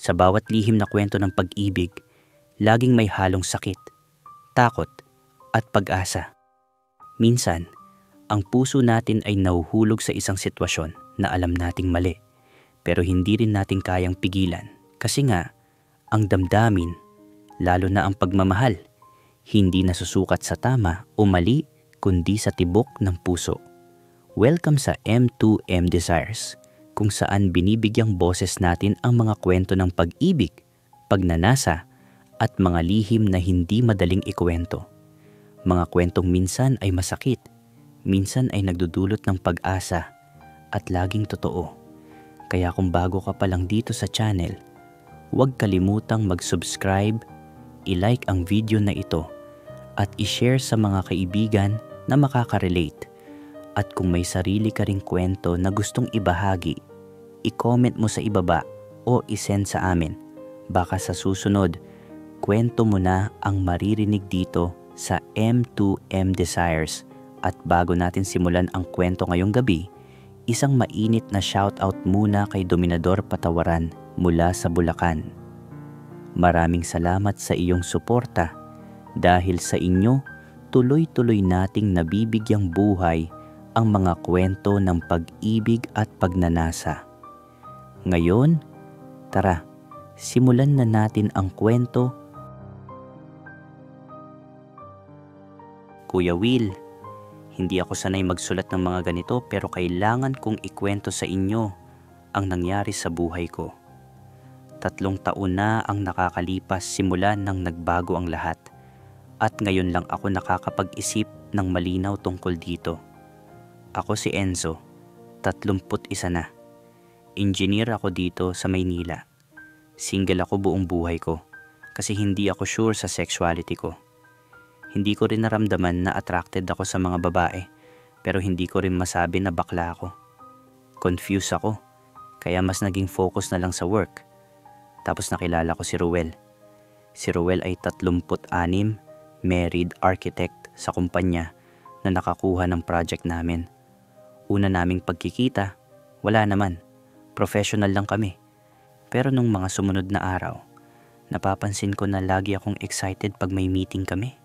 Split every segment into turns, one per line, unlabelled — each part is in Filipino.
Sa bawat lihim na kwento ng pag-ibig, laging may halong sakit, takot, at pag-asa. Minsan, ang puso natin ay nahuhulog sa isang sitwasyon na alam nating mali, pero hindi rin natin kayang pigilan. Kasi nga, ang damdamin, lalo na ang pagmamahal, hindi nasusukat sa tama o mali, kundi sa tibok ng puso. Welcome sa M2M Desires, kung saan binibigyang boses natin ang mga kwento ng pag-ibig, pagnanasa, at mga lihim na hindi madaling ikwento. Mga kwentong minsan ay masakit, minsan ay nagdudulot ng pag-asa, at laging totoo. Kaya kung bago ka pa lang dito sa channel, huwag kalimutang mag-subscribe, i-like ang video na ito, at i-share sa mga kaibigan na makaka-relate. At kung may sarili ka ring kwento na gustong ibahagi, i-comment mo sa ibaba o i-send sa amin. Baka sa susunod, kwento mo na ang maririnig dito sa M2M Desires. At bago natin simulan ang kwento ngayong gabi, isang mainit na shoutout muna kay Dominador Patawaran mula sa Bulacan. Maraming salamat sa iyong suporta. Dahil sa inyo, tuloy-tuloy nating nabibigyang buhay ang mga kwento ng pag-ibig at pagnanasa. Ngayon, tara, simulan na natin ang kwento. Kuya Will, hindi ako sanay magsulat ng mga ganito pero kailangan kong ikwento sa inyo ang nangyari sa buhay ko. 3 taon na ang nakakalipas simula nang nagbago ang lahat. At ngayon lang ako nakakapag-isip ng malinaw tungkol dito. Ako si Enzo, 31 na. Engineer ako dito sa Maynila. Single ako buong buhay ko kasi hindi ako sure sa sexuality ko. Hindi ko rin naramdaman na attracted ako sa mga babae, pero hindi ko rin masabi na bakla ako. Confused ako, kaya mas naging focus na lang sa work. Tapos nakilala ko si Ruel. Si Ruel ay 36, married architect sa kumpanya na nakakuha ng project namin. Una naming pagkikita, wala naman. Professional lang kami. Pero nung mga sumunod na araw, napapansin ko na lagi akong excited pag may meeting kami.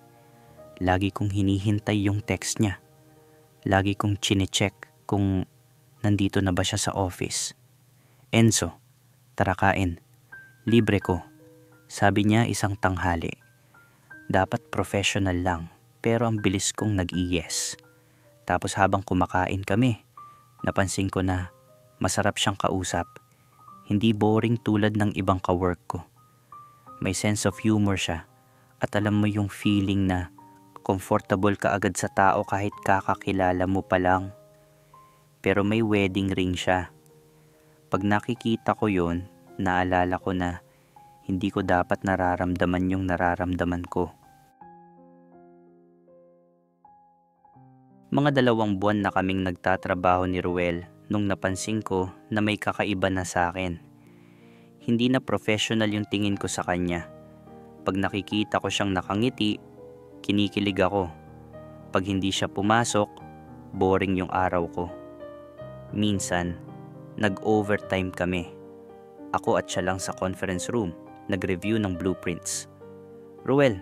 Lagi kong hinihintay yung text niya. Lagi kong chine-check kung nandito na ba siya sa office. Enzo, tara kain. Libre ko. Sabi niya isang tanghali. Dapat professional lang, pero ang bilis kong nag-i-yes. Tapos habang kumakain kami, napansin ko na masarap siyang kausap. Hindi boring tulad ng ibang ka-work ko. May sense of humor siya at alam mo yung feeling na comfortable ka agad sa tao kahit kakakilala mo pa lang. Pero may wedding ring siya. Pag nakikita ko yun, naalala ko na hindi ko dapat nararamdaman yung nararamdaman ko. Mga 2 buwan na kaming nagtatrabaho ni Ruel nung napansin ko na may kakaiba na sa akin. Hindi na professional yung tingin ko sa kanya. Pag nakikita ko siyang nakangiti, kinikilig ako. Pag hindi siya pumasok, boring yung araw ko. Minsan, nag-overtime kami. Ako at siya lang sa conference room, nag-review ng blueprints. Ruel,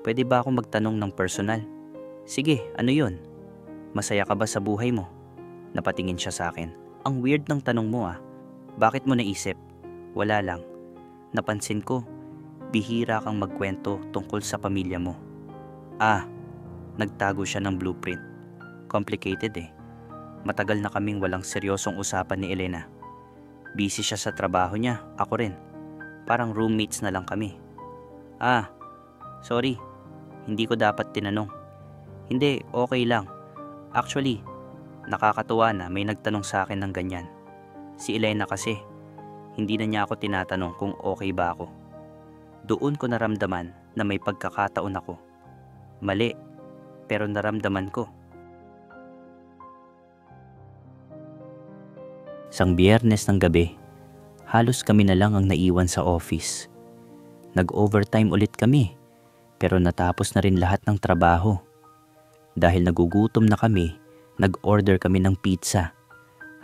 pwede ba ako magtanong ng personal? Sige, ano yun? Masaya ka ba sa buhay mo? Napatingin siya sa akin. Ang weird ng tanong mo ah. Bakit mo naisip? Wala lang. Napansin ko, bihira kang magkwento tungkol sa pamilya mo. Nagtago siya ng blueprint. Complicated eh. Matagal na kaming walang seryosong usapan ni Elena. Busy siya sa trabaho niya, ako rin. Parang roommates na lang kami. Sorry. Hindi ko dapat tinanong. Hindi, okay lang. Actually, nakakatuwa na may nagtanong sa akin ng ganyan. Si Elena kasi, hindi na niya ako tinatanong kung okay ba ako. Doon ko naramdaman na may pagkakataon ako. Mali, pero naramdaman ko. Sang Biyernes ng gabi, halos kami na lang ang naiwan sa office. Nag-overtime ulit kami, pero natapos na rin lahat ng trabaho. Dahil nagugutom na kami, nag-order kami ng pizza.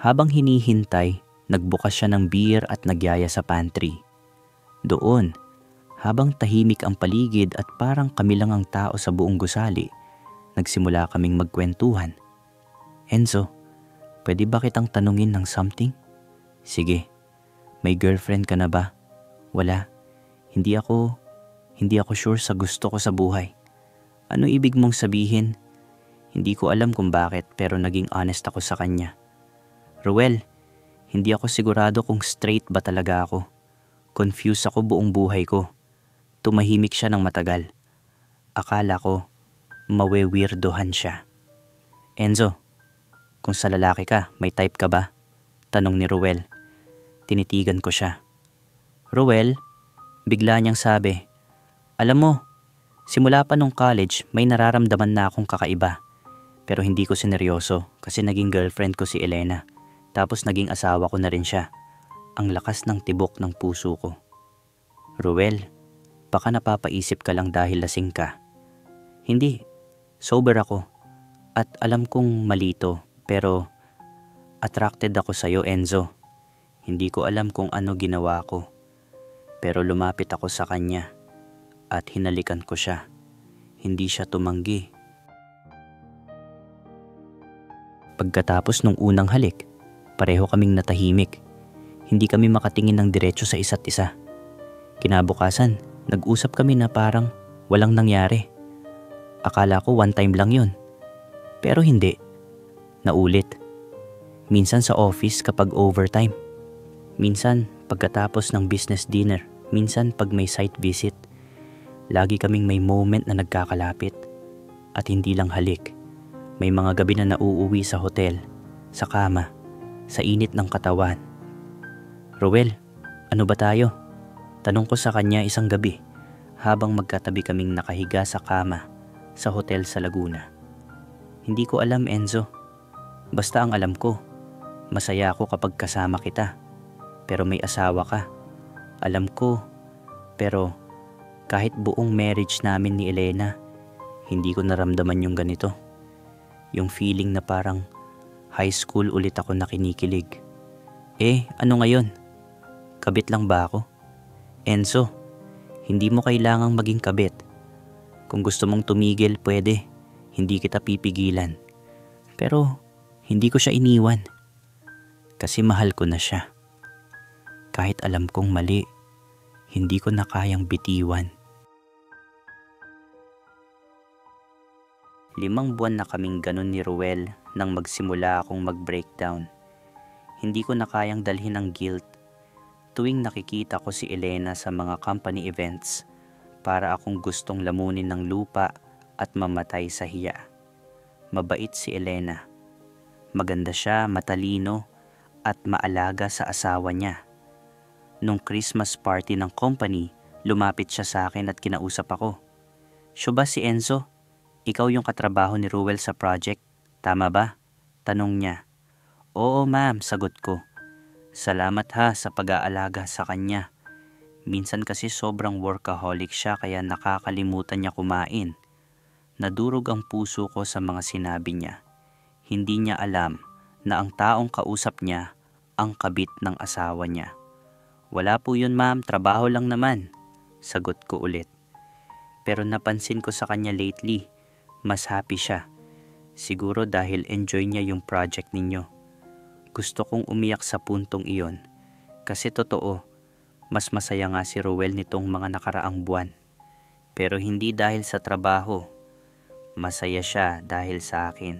Habang hinihintay, nagbukas siya ng beer at nagyaya sa pantry. Doon, habang tahimik ang paligid at parang kami lang ang tao sa buong gusali, nagsimula kaming magkwentuhan. Enzo, pwede ba kitang tanungin ng something? Sige, may girlfriend ka na ba? Wala. Hindi ako sure sa gusto ko sa buhay. Ano ibig mong sabihin? Hindi ko alam kung bakit pero naging honest ako sa kanya. Ruel, hindi ako sigurado kung straight ba talaga ako. Confused ako buong buhay ko. Tumahimik siya ng matagal. Akala ko, mawe-weirdohan siya. Enzo, kung sa lalaki ka, may type ka ba? Tanong ni Ruel. Tinitigan ko siya. Ruel, bigla niyang sabi, alam mo, simula pa nung college may nararamdaman na akong kakaiba. Pero hindi ko sineryoso kasi naging girlfriend ko si Elena. Tapos naging asawa ko na rin siya. Ang lakas ng tibok ng puso ko. Ruel, baka napapaisip ka lang dahil lasing ka. Hindi, sober ako. At alam kong mali to, pero attracted ako sa'yo, Enzo. Hindi ko alam kung ano ginawa ko. Pero lumapit ako sa kanya at hinalikan ko siya. Hindi siya tumanggi. Pagkatapos nung unang halik, pareho kaming natahimik. Hindi kami makatingin ng diretso sa isa't isa. Kinabukasan, nag-usap kami na parang walang nangyari. Akala ko one time lang yun. Pero hindi. Naulit. Minsan sa office kapag overtime. Minsan pagkatapos ng business dinner. Minsan pag may site visit. Lagi kaming may moment na nagkakalapit. At hindi lang halik. May mga gabi na nauuwi sa hotel, sa kama, sa init ng katawan. Ruel, ano ba tayo? Tanong ko sa kanya isang gabi habang magkatabi kaming nakahiga sa kama sa hotel sa Laguna. Hindi ko alam, Enzo. Basta ang alam ko, masaya ako kapag kasama kita. Pero may asawa ka. Alam ko, pero kahit buong marriage namin ni Elena, hindi ko naramdaman yung ganito. Yung feeling na parang high school ulit ako na kinikilig. Ano ngayon? Kabit lang ba ako? Enzo, hindi mo kailangang maging kabit. Kung gusto mong tumigil, pwede. Hindi kita pipigilan. Pero hindi ko siya iniwan. Kasi mahal ko na siya. Kahit alam kong mali, hindi ko na kayang bitiwan. 5 buwan na kaming ganun ni Ruel nang magsimula akong mag-breakdown. Hindi ko na kayang dalhin ang guilt tuwing nakikita ko si Elena sa mga company events para akong gustong lamunin ng lupa at mamatay sa hiya. Mabait si Elena. Maganda siya, matalino at maalaga sa asawa niya. Nung Christmas party ng company, lumapit siya sa akin at kinausap ako. Siya ba si Enzo? Ikaw yung katrabaho ni Ruel sa project, tama ba? Tanong niya. Oo ma'am, sagot ko. Salamat ha sa pag-aalaga sa kanya. Minsan kasi sobrang workaholic siya kaya nakakalimutan niya kumain. Nadurog ang puso ko sa mga sinabi niya. Hindi niya alam na ang taong kausap niya ang kabit ng asawa niya. Wala po yun ma'am, trabaho lang naman. Sagot ko ulit. Pero napansin ko sa kanya lately, mas happy siya. Siguro dahil enjoy niya yung project ninyo. Gusto kong umiyak sa puntong iyon. Kasi totoo, mas masaya nga si Ruel nitong mga nakaraang buwan. Pero hindi dahil sa trabaho. Masaya siya dahil sa akin.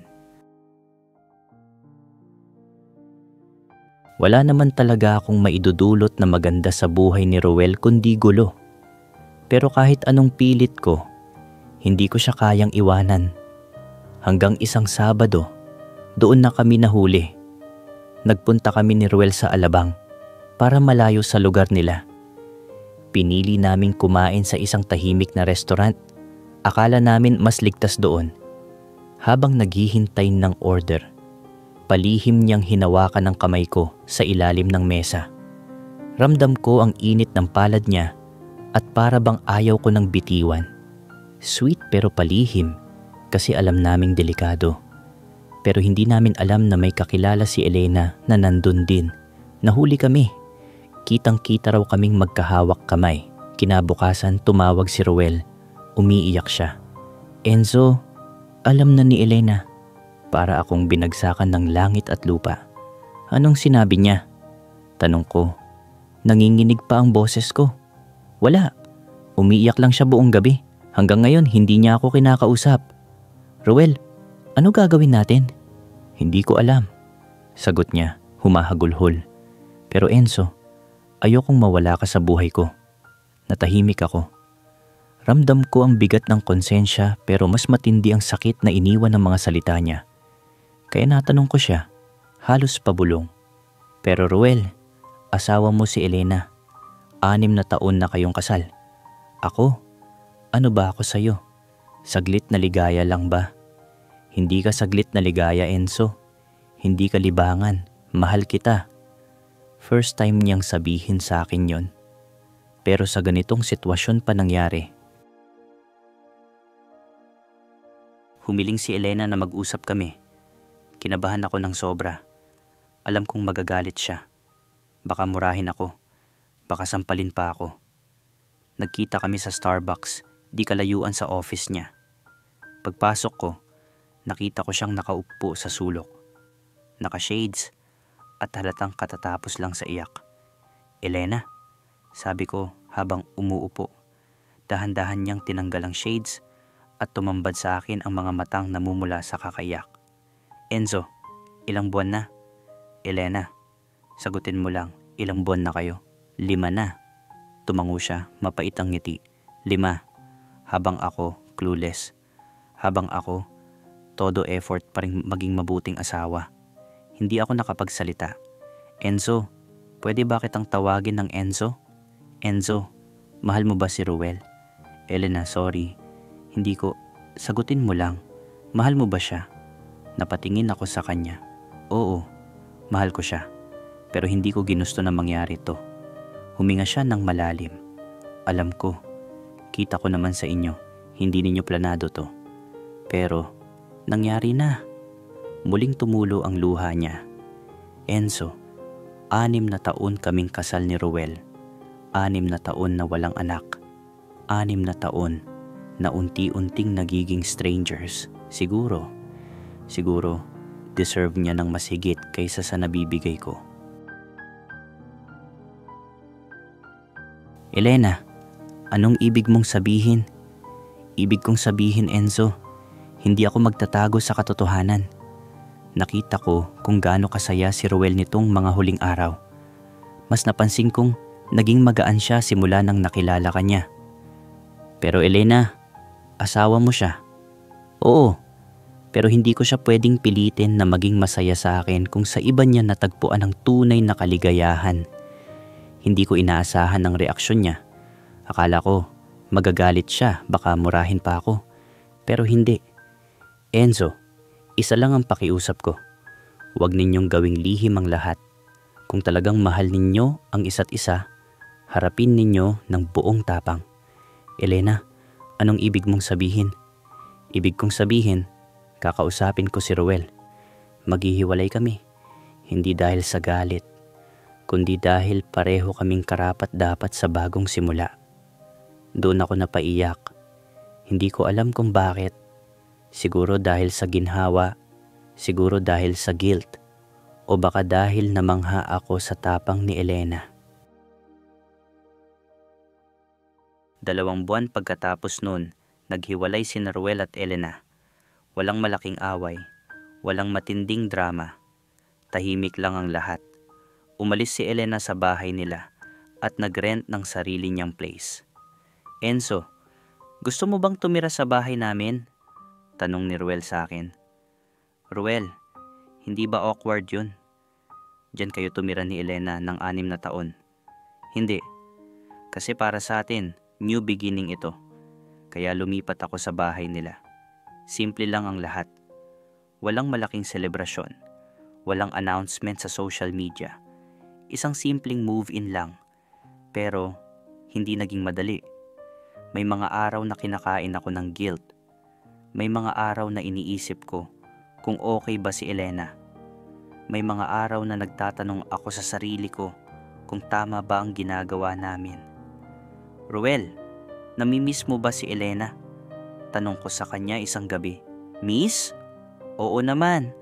Wala naman talaga akong maidudulot na maganda sa buhay ni Ruel kundi gulo. Pero kahit anong pilit ko, hindi ko siya kayang iwanan. Hanggang isang Sabado, doon na kami nahuli. Nagpunta kami ni Ruel sa Alabang para malayo sa lugar nila. Pinili naming kumain sa isang tahimik na restaurant. Akala namin mas ligtas doon. Habang naghihintay ng order, palihim niyang hinawakan ng kamay ko sa ilalim ng mesa. Ramdam ko ang init ng palad niya at para bang ayaw ko ng bitiwan. Sweet pero palihim kasi alam naming delikado. Pero hindi namin alam na may kakilala si Elena na nandun din. Nahuli kami. Kitang-kita raw kaming magkahawak kamay. Kinabukasan tumawag si Ruel. Umiiyak siya. Enzo, alam na ni Elena. Para akong binagsakan ng langit at lupa. Anong sinabi niya? Tanong ko. Nanginginig pa ang boses ko. Wala. Umiiyak lang siya buong gabi. Hanggang ngayon hindi niya ako kinakausap. Ruel, ano gagawin natin? Hindi ko alam. Sagot niya, humahagulhol. Pero Enzo, ayokong mawala ka sa buhay ko. Natahimik ako. Ramdam ko ang bigat ng konsensya pero mas matindi ang sakit na iniwan ng mga salita niya. Kaya natanong ko siya, halos pabulong. Pero Ruel, asawa mo si Elena. 6 na taon na kayong kasal. Ako? Ano ba ako sa'yo? Saglit na ligaya lang ba? Hindi ka saglit na ligaya, Enzo. Hindi ka libangan. Mahal kita. First time niyang sabihin sa akin yon. Pero sa ganitong sitwasyon pa nangyari. Humiling si Elena na mag-usap kami. Kinabahan ako ng sobra. Alam kong magagalit siya. Baka murahin ako. Baka sampalin pa ako. Nagkita kami sa Starbucks, di kalayuan sa office niya. Pagpasok ko, nakita ko siyang nakaupo sa sulok. Naka-shades at halatang katatapos lang sa iyak. Elena, sabi ko habang umuupo. Dahan-dahan niyang tinanggal ang shades at tumambad sa akin ang mga matang namumula sa kakaiyak. Enzo, ilang buwan na? Elena, sagutin mo lang, ilang buwan na kayo? 5 na. Tumango siya, mapait ang ngiti. 5. Habang ako, clueless. Habang ako, todo effort pa rin maging mabuting asawa. Hindi ako nakapagsalita. Enzo, pwede ba kitang tawagin ng Enzo? Enzo, mahal mo ba si Ruel? Elena, sorry. Hindi ko, sagutin mo lang. Mahal mo ba siya? Napatingin ako sa kanya. Oo, mahal ko siya. Pero hindi ko ginusto na mangyari to. Huminga siya ng malalim. Alam ko, kita ko naman sa inyo, hindi ninyo planado to. Pero, nangyari na. Muling tumulo ang luha niya. Enzo, 6 na taon kaming kasal ni Ruel. 6 na taon na walang anak. 6 na taon na unti-unting nagiging strangers. Siguro, deserve niya ng mas higit kaysa sa nabibigay ko. Elena, anong ibig mong sabihin? Ibig kong sabihin, Enzo, hindi ako magtatago sa katotohanan. Nakita ko kung gaano kasaya si Ruel nitong mga huling araw. Mas napansin kong naging magaan siya simula nang nakilala ka niya. Pero Elena, asawa mo siya. Oo, pero hindi ko siya pwedeng pilitin na maging masaya sa akin kung sa iba niya natagpuan ang tunay na kaligayahan. Hindi ko inaasahan ang reaksyon niya. Akala ko, magagalit siya, baka murahin pa ako. Pero hindi. Enzo, isa lang ang pakiusap ko. Huwag ninyong gawing lihim ang lahat. Kung talagang mahal ninyo ang isa't isa, harapin ninyo ng buong tapang. Elena, anong ibig mong sabihin? Ibig kong sabihin, kakausapin ko si Ruel. Maghihiwalay kami. Hindi dahil sa galit, kundi dahil pareho kaming karapat-dapat sa bagong simula. Doon ako napaiyak. Hindi ko alam kung bakit. Siguro dahil sa ginhawa, siguro dahil sa guilt, o baka dahil namangha ako sa tapang ni Elena. 2 buwan pagkatapos noon, naghiwalay sina Ruel at Elena. Walang malaking away, walang matinding drama. Tahimik lang ang lahat. Umalis si Elena sa bahay nila at nag-rent ng sarili niyang place. Enzo, gusto mo bang tumira sa bahay namin? Tanong ni Ruel sa akin. Ruel, hindi ba awkward yun? Diyan kayo tumira ni Elena ng 6 na taon. Hindi, kasi para sa atin, new beginning ito. Kaya lumipat ako sa bahay nila. Simple lang ang lahat. Walang malaking selebrasyon. Walang announcement sa social media. Isang simpleng move-in lang. Pero, hindi naging madali. May mga araw na kinakain ako ng guilt. May mga araw na iniisip ko kung okay ba si Elena. May mga araw na nagtatanong ako sa sarili ko kung tama ba ang ginagawa namin. Ruel, namimiss mo ba si Elena? Tanong ko sa kanya isang gabi. Miss? Oo naman.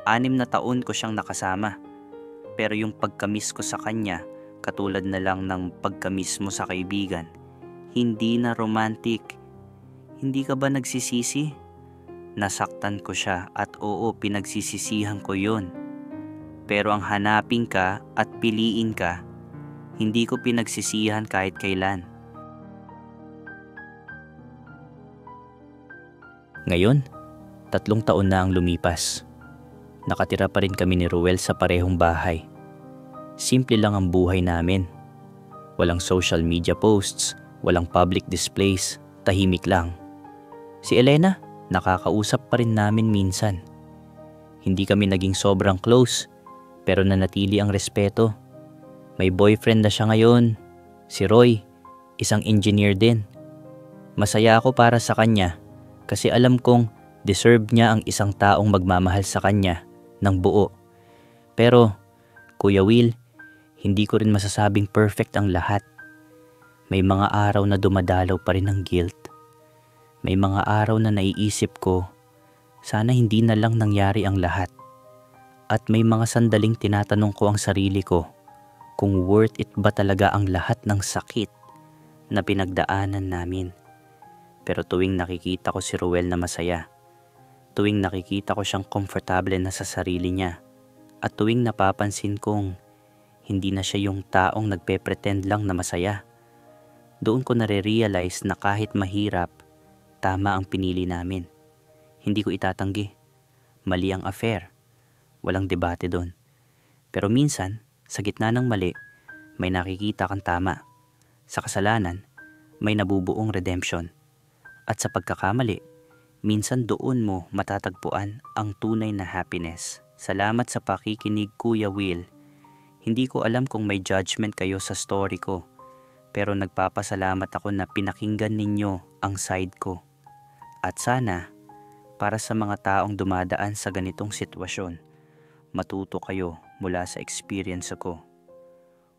6 na taon ko siyang nakasama. Pero yung pagkamiss ko sa kanya, katulad na lang ng pagkamiss mo sa kaibigan. Hindi na romantic. Hindi ka ba nagsisisi? Nasaktan ko siya at oo, pinagsisisihan ko yun. Pero ang hanapin ka at piliin ka, hindi ko pinagsisihan kahit kailan. Ngayon, 3 taon na ang lumipas. Nakatira pa rin kami ni Ruel sa parehong bahay. Simple lang ang buhay namin. Walang social media posts, walang public displays, tahimik lang. Si Elena, nakakausap pa rin namin minsan. Hindi kami naging sobrang close, pero nanatili ang respeto. May boyfriend na siya ngayon, si Roy, isang engineer din. Masaya ako para sa kanya kasi alam kong deserve niya ang isang taong magmamahal sa kanya ng buo. Pero, Kuya Will, hindi ko rin masasabing perfect ang lahat. May mga araw na dumadalaw pa rin ng guilt. May mga araw na naiisip ko, sana hindi na lang nangyari ang lahat. At may mga sandaling tinatanong ko ang sarili ko kung worth it ba talaga ang lahat ng sakit na pinagdaanan namin. Pero tuwing nakikita ko si Ruel na masaya, tuwing nakikita ko siyang komportable na sa sarili niya, at tuwing napapansin kong hindi na siya yung taong nagpe-pretend lang na masaya, doon ko nare-realize na kahit mahirap, tama ang pinili namin. Hindi ko itatanggi. Mali ang affair. Walang debate doon. Pero minsan, sa gitna ng mali, may nakikita kang tama. Sa kasalanan, may nabubuong redemption. At sa pagkakamali, minsan doon mo matatagpuan ang tunay na happiness. Salamat sa pakikinig, Kuya Will. Hindi ko alam kung may judgment kayo sa story ko, pero nagpapasalamat ako na pinakinggan ninyo ang side ko. At sana, para sa mga taong dumadaan sa ganitong sitwasyon, matuto kayo mula sa experience ko.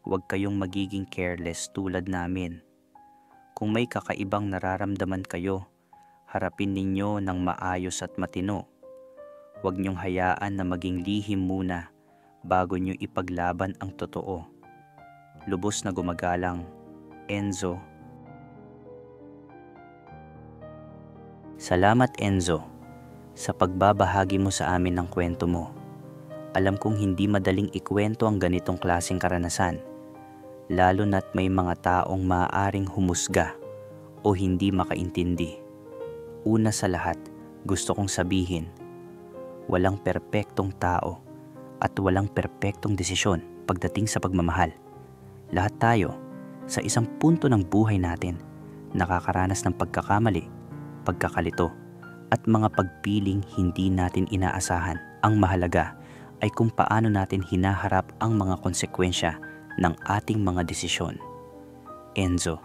Huwag kayong magiging careless tulad namin. Kung may kakaibang nararamdaman kayo, harapin ninyo ng maayos at matino. Huwag niyong hayaan na maging lihim muna bago niyo ipaglaban ang totoo. Lubos na gumagalang, Enzo. Salamat, Enzo, sa pagbabahagi mo sa amin ng kwento mo. Alam kong hindi madaling ikwento ang ganitong klaseng karanasan, lalo na't may mga taong maaaring humusga o hindi makaintindi. Una sa lahat, gusto kong sabihin, walang perpektong tao at walang perpektong desisyon pagdating sa pagmamahal. Lahat tayo, sa isang punto ng buhay natin, nakakaranas ng pagkakamali, pagkakalito, at mga pagpiling hindi natin inaasahan. Ang mahalaga ay kung paano natin hinaharap ang mga konsekwensya ng ating mga desisyon. Enzo,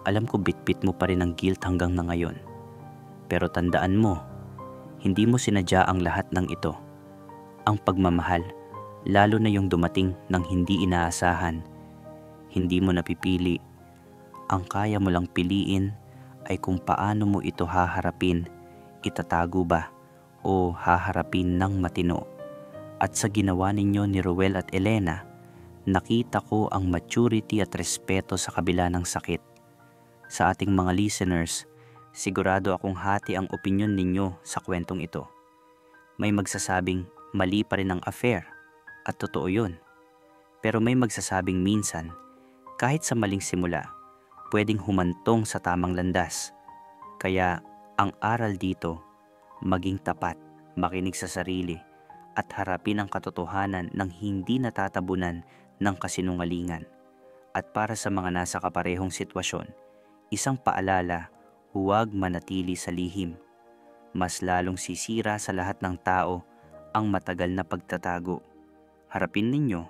alam ko bitbit mo pa rin ang guilt hanggang na ngayon. Pero tandaan mo, hindi mo sinadya ang lahat ng ito. Ang pagmamahal, lalo na yung dumating ng hindi inaasahan, hindi mo napipili. Ang kaya mo lang piliin ay kung paano mo ito haharapin, itatago ba, o haharapin ng matino. At sa ginawa ninyo ni Ruel at Elena, nakita ko ang maturity at respeto sa kabila ng sakit. Sa ating mga listeners, sigurado akong hati ang opinyon ninyo sa kwentong ito. May magsasabing mali pa rin ang affair, at totoo yun. Pero may magsasabing minsan, kahit sa maling simula, pwedeng humantong sa tamang landas. Kaya ang aral dito, maging tapat, makinig sa sarili, at harapin ang katotohanan ng hindi natatabunan ng kasinungalingan. At para sa mga nasa kaparehong sitwasyon, isang paalala, huwag manatili sa lihim. Mas lalong sisira sa lahat ng tao ang matagal na pagtatago. Harapin ninyo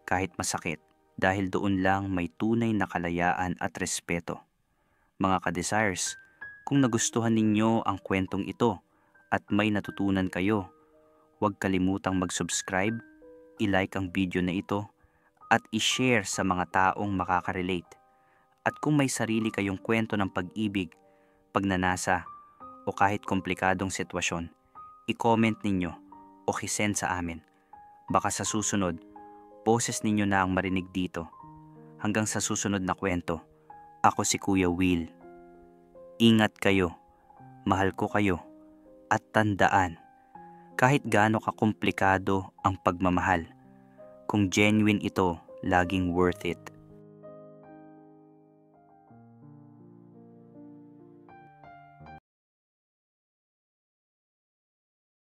kahit masakit dahil doon lang may tunay na kalayaan at respeto. Mga ka-desires, kung nagustuhan ninyo ang kwentong ito at may natutunan kayo, huwag kalimutang mag-subscribe, i-like ang video na ito, at i-share sa mga taong makaka-relate. At kung may sarili kayong kwento ng pag-ibig, pagnanasa, o kahit komplikadong sitwasyon, i-comment ninyo o kisend sa amin. Baka sa susunod, boses ninyo na ang marinig dito. Hanggang sa susunod na kwento, ako si Kuya Will. Ingat kayo, mahal ko kayo, at tandaan, kahit gaano kakomplikado ang pagmamahal, kung genuine ito, laging worth it.